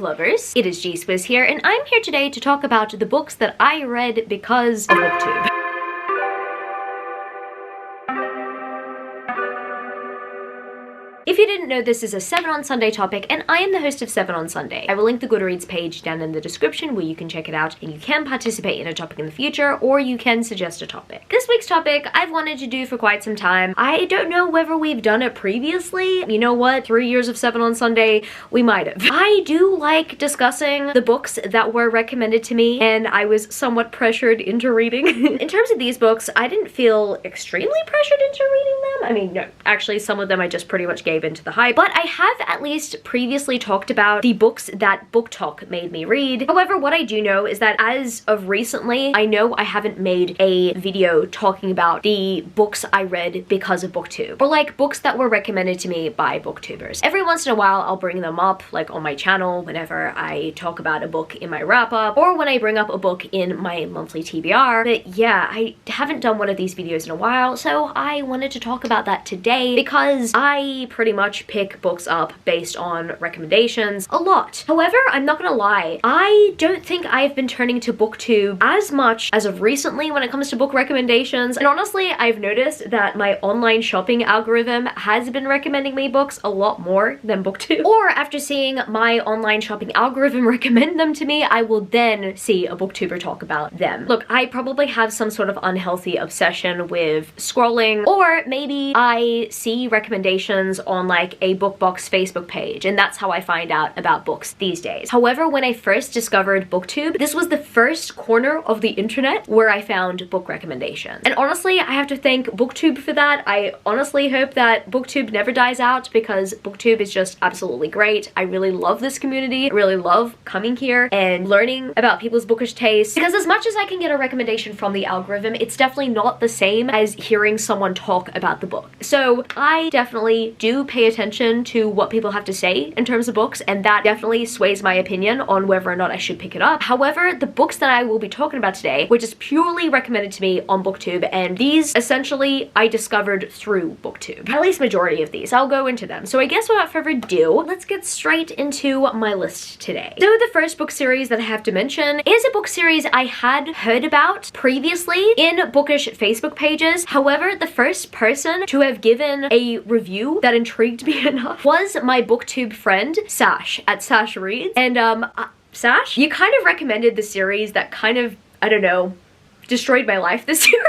lovers, it is G-Swizz here, and I'm here today to talk about the books that I read because of Booktube. If you didn't know, this is a 7 on Sunday topic, and I am the host of 7 on Sunday. I will link the Goodreads page down in the description where you can check it out, and you can participate in a topic in the future, or you can suggest a topic. This week's topic I've wanted to do for quite some time. I don't know whether we've done it previously. You know what? 3 years of 7 on Sunday, we might have. I do like discussing the books that were recommended to me, and I was somewhat pressured into reading. In terms of these books, I didn't feel extremely pressured into reading them. I mean, no, actually some of them I just pretty much gave into the hype, but I have at least previously talked about the books that Book Talk made me read. However, what I do know is that as of recently, I know I haven't made a video talking about the books I read because of Booktube, or like books that were recommended to me by Booktubers. Every once in a while, I'll bring them up like on my channel whenever I talk about a book in my wrap-up, or when I bring up a book in my monthly TBR. But yeah, I haven't done one of these videos in a while, so I wanted to talk about that today because I pretty much pick books up based on recommendations a lot. However, I'm not gonna lie, I don't think I've been turning to Booktube as much as of recently when it comes to book recommendations, and honestly, I've noticed that my online shopping algorithm has been recommending me books a lot more than Booktube. Or after seeing my online shopping algorithm recommend them to me, I will then see a Booktuber talk about them. Look, I probably have some sort of unhealthy obsession with scrolling, or maybe I see recommendations on like a BookBox Facebook page, and that's how I find out about books these days. However, when I first discovered Booktube, this was the first corner of the internet where I found book recommendations. And honestly, I have to thank Booktube for that. I honestly hope that Booktube never dies out because Booktube is just absolutely great. I really love this community. I really love coming here and learning about people's bookish tastes, because as much as I can get a recommendation from the algorithm, it's definitely not the same as hearing someone talk about the book. So I definitely do pay attention to what people have to say in terms of books, and that definitely sways my opinion on whether or not I should pick it up. However, the books that I will be talking about today were just purely recommended to me on Booktube, and these essentially I discovered through Booktube. At least majority of these. I'll go into them. So I guess without further ado, let's get straight into my list today. So the first book series that I have to mention is a book series I had heard about previously in bookish Facebook pages. However, the first person to have given a review that intrigued me enough was my Booktube friend, Sash, at Sash Reads. And Sash, you kind of recommended the series that kind of, I don't know, destroyed my life this year.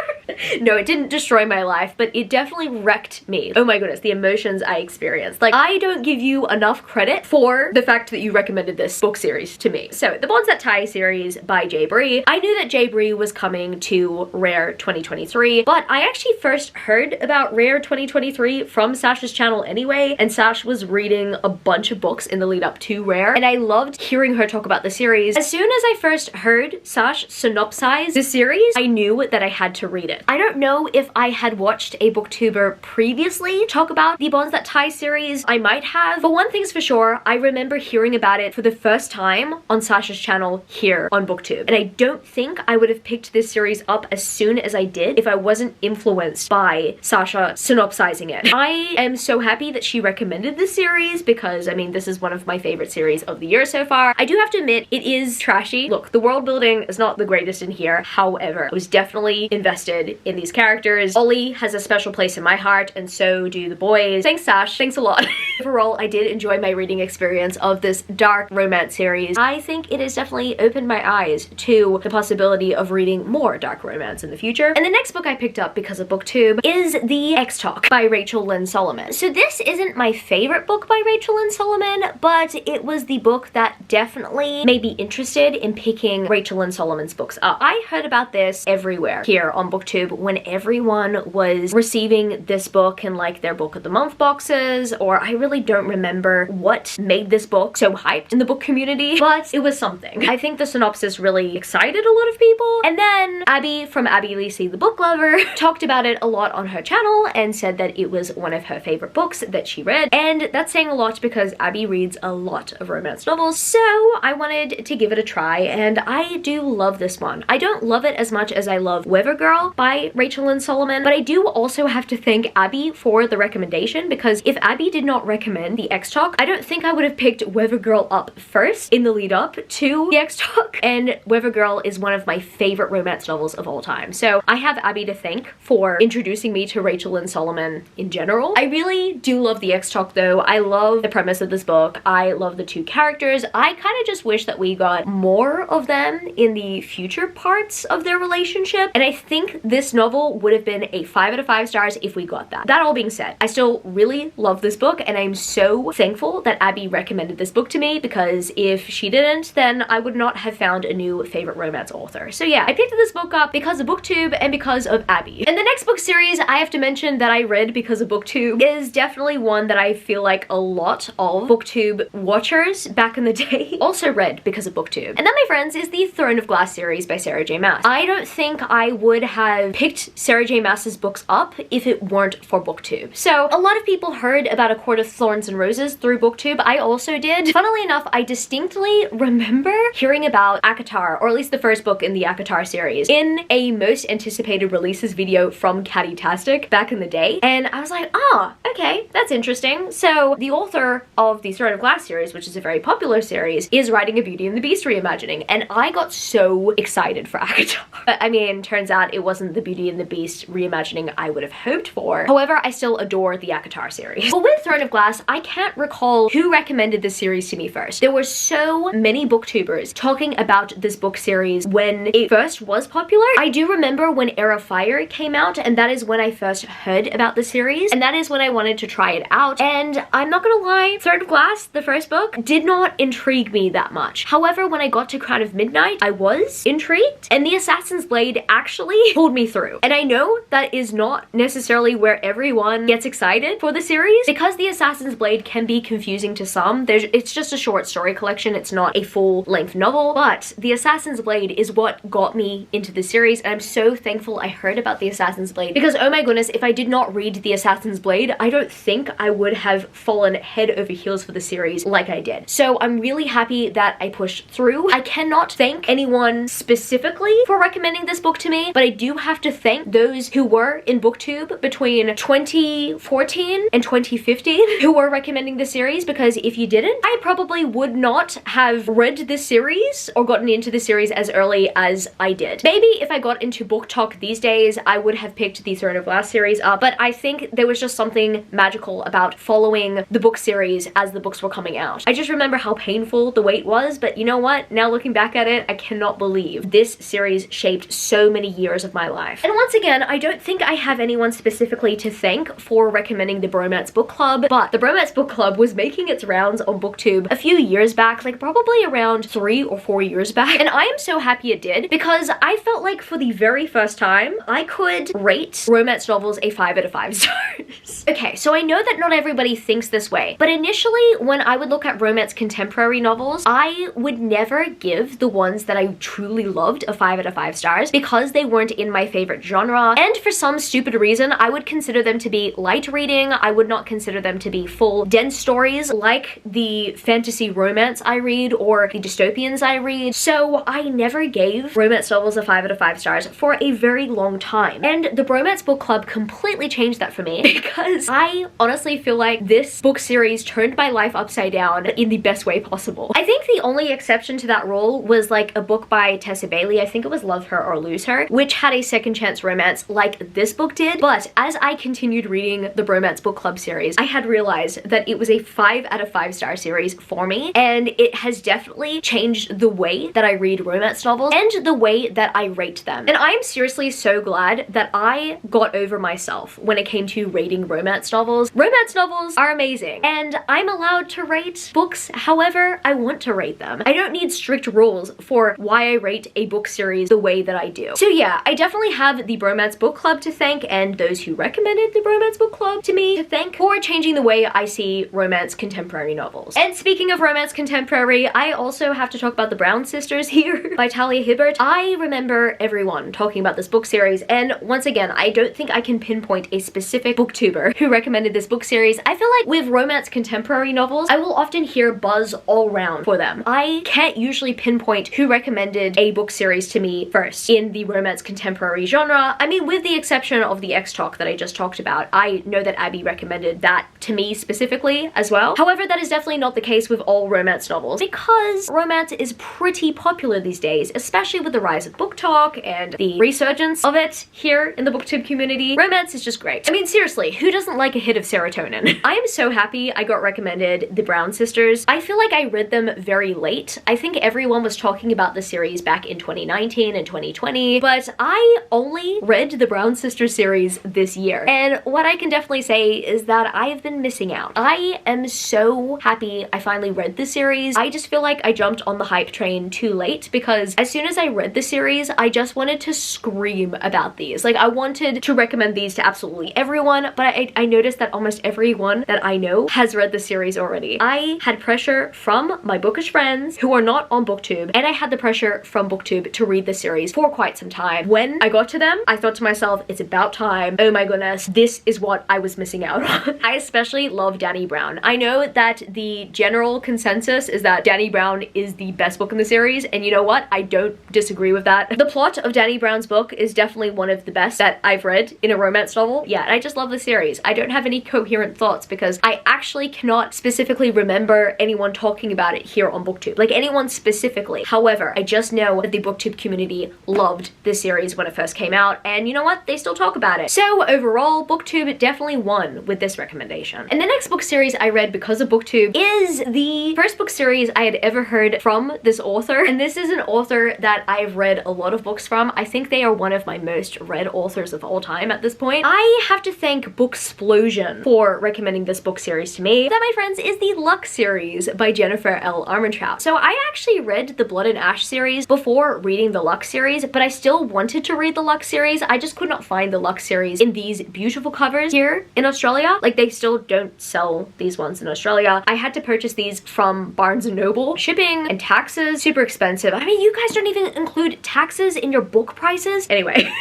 No, it didn't destroy my life, but it definitely wrecked me. Oh my goodness, the emotions I experienced. Like, I don't give you enough credit for the fact that you recommended this book series to me. So, the Bonds That Tie series by J. Bree. I knew that J. Bree was coming to Rare 2023, but I actually first heard about Rare 2023 from Sash's channel anyway, and Sash was reading a bunch of books in the lead up to Rare, and I loved hearing her talk about the series. As soon as I first heard Sash synopsize the series, I knew that I had to read it. I don't know if I had watched a Booktuber previously talk about the Bonds That Tie series. I might have, but one thing's for sure, I remember hearing about it for the first time on Sasha's channel here on Booktube, and I don't think I would have picked this series up as soon as I did if I wasn't influenced by Sasha synopsizing it. I am so happy that she recommended this series because, I mean, this is one of my favorite series of the year so far. I do have to admit, it is trashy. Look, the world building is not the greatest in here. However, I was definitely invested in these characters. Ollie has a special place in my heart, and so do the boys. Thanks, Sash. Thanks a lot. Overall, I did enjoy my reading experience of this dark romance series. I think it has definitely opened my eyes to the possibility of reading more dark romance in the future. And the next book I picked up because of Booktube is The X-Talk by Rachel Lynn Solomon. So this isn't my favorite book by Rachel Lynn Solomon, but it was the book that definitely made me interested in picking Rachel Lynn Solomon's books up. I heard about this everywhere here on Booktube when everyone was receiving this book in like their book of the month boxes, or I really don't remember what made this book so hyped in the book community, but it was something. I think the synopsis really excited a lot of people, and then Abby from Abby Lisi the Book Lover talked about it a lot on her channel and said that it was one of her favorite books that she read, and that's saying a lot because Abby reads a lot of romance novels, so I wanted to give it a try, and I do love this one. I don't love it as much as I love Weather Girl by Rachel Lynn Solomon, but I do also have to thank Abby for the recommendation, because if Abby did not recommend the X-Talk, I don't think I would have picked Weather Girl up first in the lead up to the X-Talk, and Weather Girl is one of my favorite romance novels of all time. So I have Abby to thank for introducing me to Rachel Lynn Solomon in general. I really do love the X-Talk though. I love the premise of this book. I love the two characters. I kind of just wish that we got more of them in the future parts of their relationship, and I think this novel would have been a 5 out of 5 stars if we got that. That all being said, I still really love this book, and I'm so thankful that Abby recommended this book to me, because if she didn't, then I would not have found a new favorite romance author. So yeah, I picked this book up because of Booktube and because of Abby. And the next book series I have to mention that I read because of Booktube is definitely one that I feel like a lot of Booktube watchers back in the day also read because of Booktube. And that, my friends, is the Throne of Glass series by Sarah J Maas. I don't think I would have picked Sarah J Maas's books up if it weren't for Booktube. So a lot of people heard about A Court of Thorns and Roses through Booktube. I also did. Funnily enough, I distinctly remember hearing about ACOTAR, or at least the first book in the ACOTAR series, in a most anticipated releases video from Catty-tastic back in the day, and I was like, oh, okay, that's interesting. So the author of the Throne of Glass series, which is a very popular series, is writing a Beauty and the Beast reimagining, and I got so excited for ACOTAR. I mean, turns out it wasn't the Beauty and the Beast reimagining I would have hoped for. However, I still adore the ACOTAR series. But with Throne of Glass, I can't recall who recommended this series to me first. There were so many booktubers talking about this book series when it first was popular. I do remember when Heir of Fire came out, and that is when I first heard about the series, and that is when I wanted to try it out. And I'm not gonna lie, Throne of Glass, the first book, did not intrigue me that much. However, when I got to Crown of Midnight, I was intrigued, and the Assassin's Blade actually pulled me through. And I know that is not necessarily where everyone gets excited for the series, because the Assassin's Blade can be confusing to some. It's just a short story collection, it's not a full-length novel, but the Assassin's Blade is what got me into the series, and I'm so thankful I heard about the Assassin's Blade, because oh my goodness, if I did not read the Assassin's Blade, I don't think I would have fallen head over heels for the series like I did. So I'm really happy that I pushed through. I cannot thank anyone specifically for recommending this book to me, but I do have to thank those who were in Booktube between 2014 and 2015 who were recommending the series, because if you didn't, I probably would not have read this series or gotten into the series as early as I did. Maybe if I got into Book Talk these days, I would have picked the Throne of Glass series up, but I think there was just something magical about following the book series as the books were coming out. I just remember how painful the wait was, but you know what? Now looking back at it, I cannot believe this series shaped so many years of my life. And once again, I don't think I have anyone specifically to thank for recommending the Bromance Book Club, but the Bromance Book Club was making its rounds on Booktube a few years back, like probably around 3 or 4 years back, and I am so happy it did, because I felt like for the very first time, I could rate romance novels a 5 out of 5 stars. Okay, so I know that not everybody thinks this way, but initially when I would look at romance contemporary novels, I would never give the ones that I truly loved a 5 out of 5 stars because they weren't in my favorite genre, and for some stupid reason, I would consider them to be light reading. I would not consider them to be full, dense stories like the fantasy romance I read or the dystopians I read, so I never gave romance novels a 5 out of 5 stars for a very long time. And the Bromance Book Club completely changed that for me because I honestly feel like this book series turned my life upside down in the best way possible. I think the only exception to that rule was like a book by Tessa Bailey, I think it was Love Her or Lose Her, which had a second chance romance like this book did, but as I continued reading the Bromance Book Club series, I had realized that it was a 5 out of 5 star series for me, and it has definitely changed the way that I read romance novels and the way that I rate them. And I am seriously so glad that I got over myself when it came to rating romance novels. Romance novels are amazing, and I'm allowed to rate books however I want to rate them. I don't need strict rules for why I rate a book series the way that I do. So yeah, I definitely have the Bromance Book Club to thank, and those who recommended the Bromance Book Club to me to thank for changing the way I see romance contemporary novels. And speaking of romance contemporary, I also have to talk about The Brown Sisters here by Talia Hibbert. I remember everyone talking about this book series, and once again, I don't think I can pinpoint a specific booktuber who recommended this book series. I feel like with romance contemporary novels, I will often hear buzz all around for them. I can't usually pinpoint who recommended a book series to me first. well-versed in the romance contemporary genre. I mean, with the exception of the X-Talk that I just talked about. I know that Abby recommended that to me specifically as well. However, that is definitely not the case with all romance novels, because romance is pretty popular these days, especially with the rise of book talk and the resurgence of it here in the booktube community. Romance is just great. I mean, seriously, who doesn't like a hit of serotonin? I am so happy I got recommended The Brown Sisters. I feel like I read them very late. I think everyone was talking about the series back in 2019 and 2020, but I only read the Brown Sisters series this year. And what I can definitely say is that I have been missing out. I am so happy I finally read the series. I just feel like I jumped on the hype train too late, because as soon as I read the series, I just wanted to scream about these. Like, I wanted to recommend these to absolutely everyone, but I noticed that almost everyone that I know has read the series already. I had pressure from my bookish friends who are not on Booktube, and I had the pressure from Booktube to read the series for quite some time. When I got to them, I thought to myself, it's about time. Oh my goodness, this is what I was missing out on. I especially love Dani Brown. I know that the general consensus is that Dani Brown is the best book in the series, and you know what? I don't disagree with that. The plot of Dani Brown's book is definitely one of the best that I've read in a romance novel. Yeah, and I just love the series. I don't have any coherent thoughts because I actually cannot specifically remember anyone talking about it here on Booktube. Like, anyone specifically. However, I just know that the Booktube community loved this series when it first came out, and you know what? They still talk about it. So overall, Booktube definitely won with this recommendation. And the next book series I read because of Booktube is the first book series I had ever heard from this author, and this is an author that I've read a lot of books from. I think they are one of my most read authors of all time at this point. I have to thank Booksplosion for recommending this book series to me. That, my friends, is the Luck series by Jennifer L. Armentrout. So I actually read the Blood and Ash series before reading the Luck series, but I still wanted to read the Luck series. I just could not find the Luck series in these beautiful covers here in Australia. Like, they still don't sell these ones in Australia. I had to purchase these from Barnes & Noble. Shipping and taxes, super expensive. I mean, you guys don't even include taxes in your book prices. Anyway.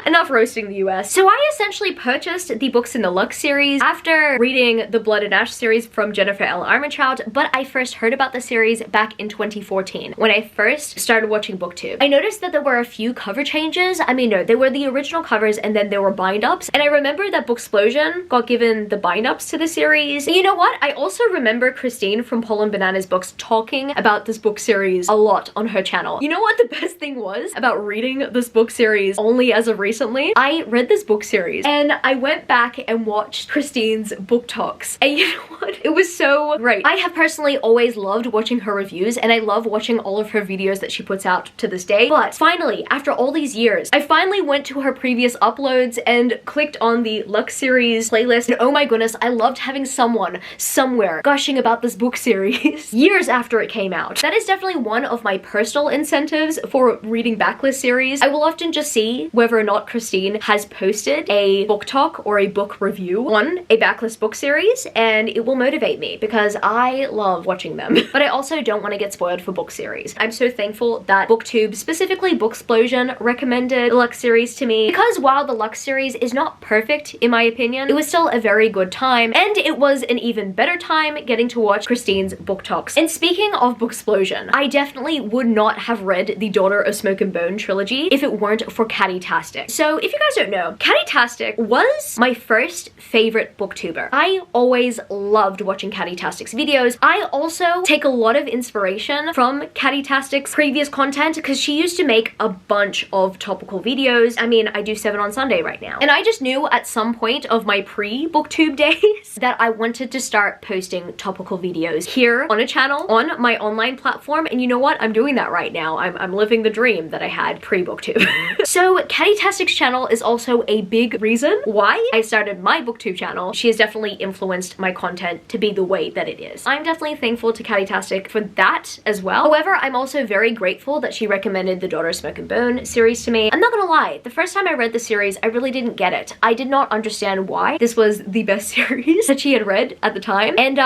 Enough roasting the US. So I essentially purchased the books in the Luck series after reading the Blood and Ash series from Jennifer L. Armentrout, but I first heard about the series back in 2014 when I first started watching Booktube. I noticed that there were a few cover changes. I mean, no, they were the original covers and then there were bind-ups, and I remember that Booksplosion got given the bind-ups to the series. And you know what? I also remember Christine from Pollen Bananas Books talking about this book series a lot on her channel. You know what the best thing was about reading this book series only as of recently? I read this book series and I went back and watched Christine's book talks, and you know what? It was so great. I have personally always loved watching her reviews, and I love watching all of her videos that she puts out to this day. But finally, after all these years, I finally went to her previous uploads and clicked on the Luck series playlist, and oh my goodness, I loved having someone somewhere gushing about this book series years after it came out. That is definitely one of my personal incentives for reading backlist series. I will often just see whether or not Christine has posted a book talk or a book review on a backlist book series, and it will motivate me because I love watching them. But I also don't want to get spoiled for book series. I'm so thankful that Booktube, specifically Booksplosion, recommended the Luck series to me, because while the Luck series is not perfect in my opinion, it was still a very good time, and it was an even better time getting to watch Christine's book talks. And speaking of Booksplosion, I definitely would not have read the Daughter of Smoke and Bone trilogy if it weren't for Catty-tastic. So if you guys don't know, Catty-tastic was my first favorite booktuber. I always loved watching Catty-tastic's videos. I also take a lot of inspiration from Catty-tastic's previous content because she used to make a bunch of topical videos. I mean, I do 7 on Sunday right now. And I just knew at some point of my pre-booktube days that I wanted to start posting topical videos here on a channel, on my online platform, and you know what? I'm doing that right now. I'm living the dream that I had pre-booktube. So Catty-tastic's channel is also a big reason why I started my booktube channel. She has definitely influenced my content to be the way that it is. I'm definitely thankful to Catty-tastic for that as well. However, I'm also very grateful that she recommended the Daughter of Smoke and Bone series to me. I'm not gonna lie, the first time I read the series, I really didn't get it. I did not understand why this was the best series that she had read at the time, and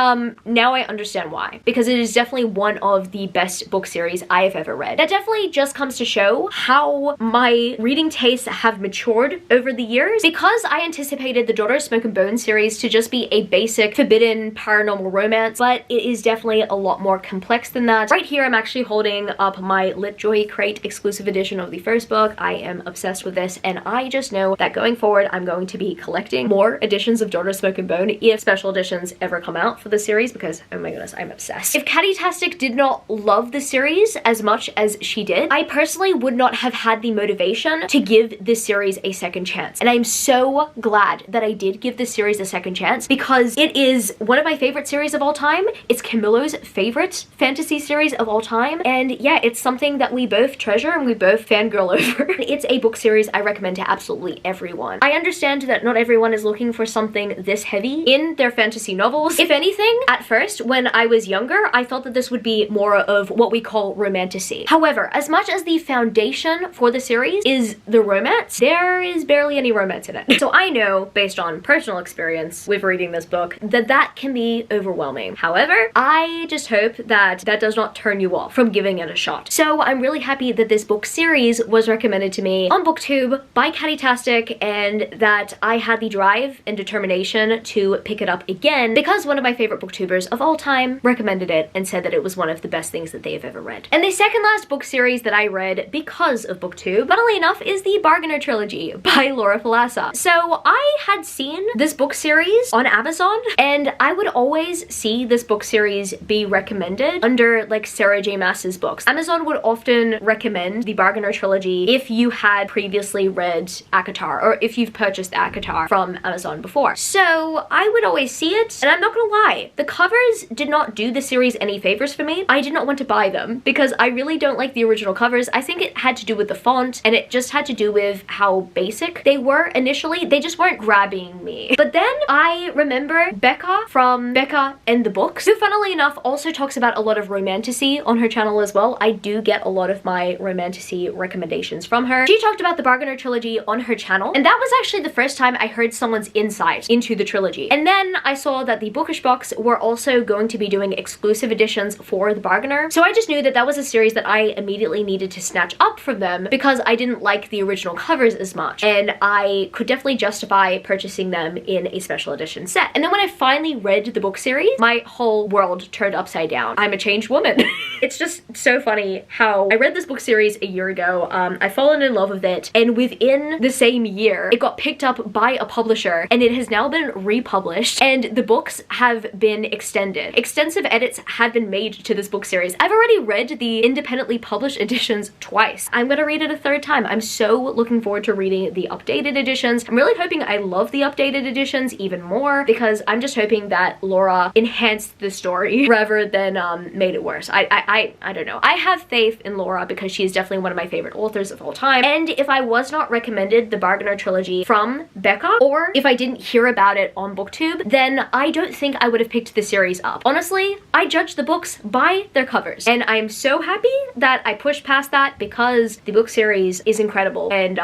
now I understand why, because it is definitely one of the best book series I have ever read. That definitely just comes to show how my reading tastes have matured over the years. Because I anticipated the Daughter of Smoke and Bone series to just be a basic forbidden paranormal romance, but it is definitely a lot more complex than that. Right here, I'm actually holding up my LitJoy Crate exclusive edition of the first book. I am obsessed with this, and I just know that going forward, I'm going to be collecting more editions of Daughter of Smoke and Bone if special editions ever come out for the series, because oh my goodness, I'm obsessed. If Catty-tastic did not love the series as much as she did, I personally would not have had the motivation to give this series a second chance. And I'm so glad that I did give this series a second chance, because it is one of my favorite series of all time. It's Camilo's favorite fantasy series of all time. And yeah, it's something that we both treasure and we both fangirl over. It's a book series I recommend to absolutely everyone. I understand that not everyone is looking for something this heavy in their fantasy novels. If anything, at first, when I was younger, I thought that this would be more of what we call romantasy. However, as much as the foundation for the series is the romance, there is barely any romance in it. So I know, based on personal experience with reading this book, that that can be overwhelming. However, I just hope that that does not turn you off from giving it a shot. So I'm really happy that this book series was recommended to me on Booktube by Catty-tastic, and that I had the drive and determination to pick it up again because one of my favorite booktubers of all time recommended it and said that it was one of the best things that they have ever read. And the second last book series that I read because of Booktube, funnily enough, is the Bargainer Trilogy by Laura Palasa. So I had seen this book series on Amazon, and I would always see this book series be recommended under like Sarah J Maas's books. Amazon would often recommend the Bargainer Trilogy if you had previously read ACOTAR, or if you've purchased ACOTAR from Amazon before. So I would always see it, and I'm not gonna lie, the covers did not do the series any favors for me. I did not want to buy them because I really don't like the original covers. I think it had to do with the font, and it just had to do with how basic they were initially. They just weren't grabbing me. But then I remember Becca from Becca and the Books, who funnily enough also talks about a lot of romantasy on her channel as well. I do get a lot of my romantasy recommendations from her. She talked about the Bargainer Trilogy on her channel, and that was actually the first time I heard someone's insight into the trilogy. And then I saw that the Bookish Box were also going to be doing exclusive editions for the Bargainer, so I just knew that that was a series that I immediately needed to snatch up from them because I didn't like the original covers as much, and I could definitely justify purchasing them in a special edition set. And then when I finally read the book series, my whole world turned upside down. I'm a changed woman. It's just so funny how I read this book series a year ago. I've fallen in love with it, and within the same year, it got picked up by a publisher, and it has now been republished, and the books have been extended. Extensive edits have been made to this book series. I've already read the independently published editions twice. I'm gonna read it a third time. I'm so looking forward to reading the updated editions. I'm really hoping I love the updated editions even more, because I'm just hoping that Laura enhanced the story rather than made it worse. I don't know. I have faith in Laura because she is definitely one of my favorite authors of all time, and if I was not recommended the Bargainer Trilogy from Becca, or if I didn't hear about it on Booktube, then I don't think I would have picked the series up. Honestly, I judge the books by their covers, and I'm so happy that I pushed past that because the book series is incredible, and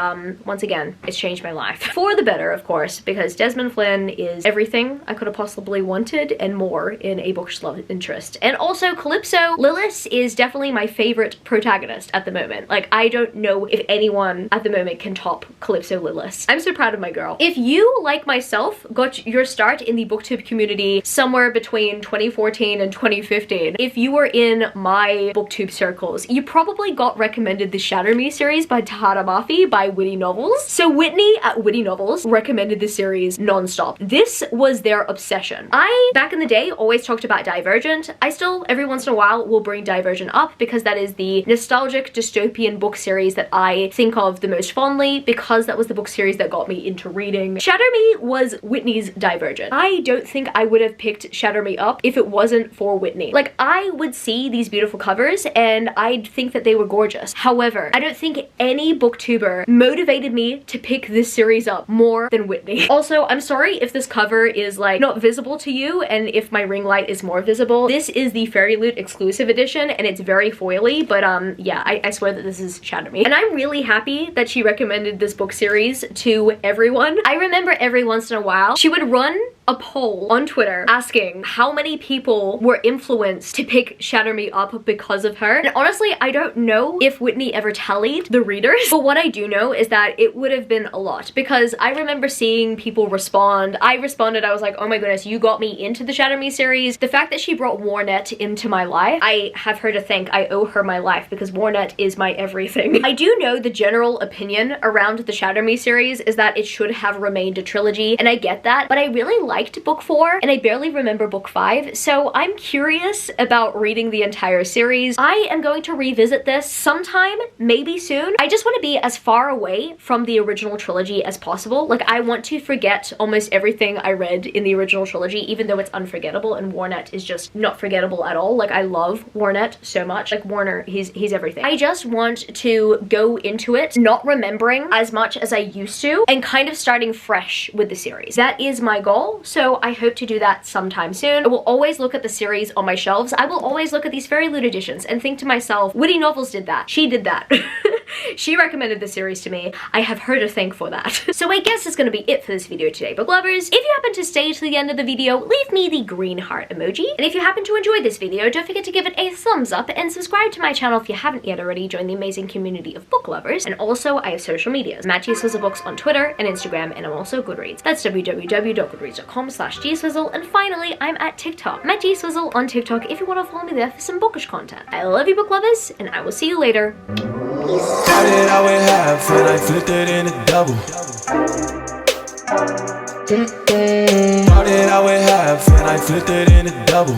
once again, it's changed my life. For the better, of course, because Desmond Flynn is everything I could have possibly wanted and more in a bookish love interest. And also Calypso Lilith is definitely my favorite protagonist at the moment. Like, I don't know if anyone at the moment can top Calypso Lilith. I'm so proud of my girl. If you, like myself, got your start in the booktube community somewhere between 2014 and 2015, if you were in my booktube circles, you probably got recommended the Shatter Me series by Tahara Mafi by Witty Novels. So Whitney at Witty Novels recommended the series non-stop. This was their obsession. I, back in the day, always talked about Divergent. I still, every once in a while, will bring Divergent up because that is the nostalgic dystopian book series that I think of the most fondly, because that was the book series that got me into reading. Shatter Me was Whitney's Divergent. I don't think I would have picked Shatter Me up if it wasn't for Whitney. Like, I would see these beautiful covers and I'd think that they were gorgeous. However, I don't think any booktuber motivated me to pick this series up more than Whitney. Also, I'm sorry if this cover is like not visible to you and if my ring light is more visible. This is the Fairy Loot exclusive edition and it's very foily, but yeah, I swear that this is Shatter Me. And I'm really happy that she recommended this book series to everyone. I remember every once in a while she would run a poll on Twitter asking how many people were influenced to pick Shatter Me up because of her. And honestly, I don't know if Whitney ever tallied the readers, but what I do know is that it would have been a lot, because I remember seeing people respond. I responded, I was like, oh my goodness, you got me into the Shatter Me series. The fact that she brought Warnet into my life, I have her to thank. I owe her my life because Warnet is my everything. I do know the general opinion around the Shatter Me series is that it should have remained a trilogy, and I get that, but I really liked book 4 and I barely remember book 5, so I'm curious about reading the entire series. I am going to revisit this sometime, maybe soon. I just want to be as far away from the original trilogy as possible. Like, I want to forget almost everything I read in the original trilogy, even though it's unforgettable, and Warnet is just not forgettable at all. Like, I love Warnet so much. Like, Warner, he's everything. I just want to go into it not remembering as much as I used to and kind of starting fresh with the series. That is my goal, so I hope to do that sometime soon. I will always look at the series on my shelves. I will always look at these fairy loot editions and think to myself, Witty Novels did that. She did that. She recommended the series to me. I have her to thank for that. So I guess that's gonna be it for this video today, book lovers. If you happen to stay to the end of the video, leave me the green heart emoji. And if you happen to enjoy this video, don't forget to give it a thumbs up and subscribe to my channel if you haven't yet already. Join the amazing community of book lovers. And also, I have social medias. Matt Gswizzle Books on Twitter and Instagram, and I'm also Goodreads. That's www.goodreads.com/gswizzle. And finally, I'm at TikTok. Matt Gswizzle on TikTok if you want to follow me there for some bookish content. I love you, book lovers, and I will see you later. Peace. Started out with half and I flipped it into double. Started out with half and I flipped it into double.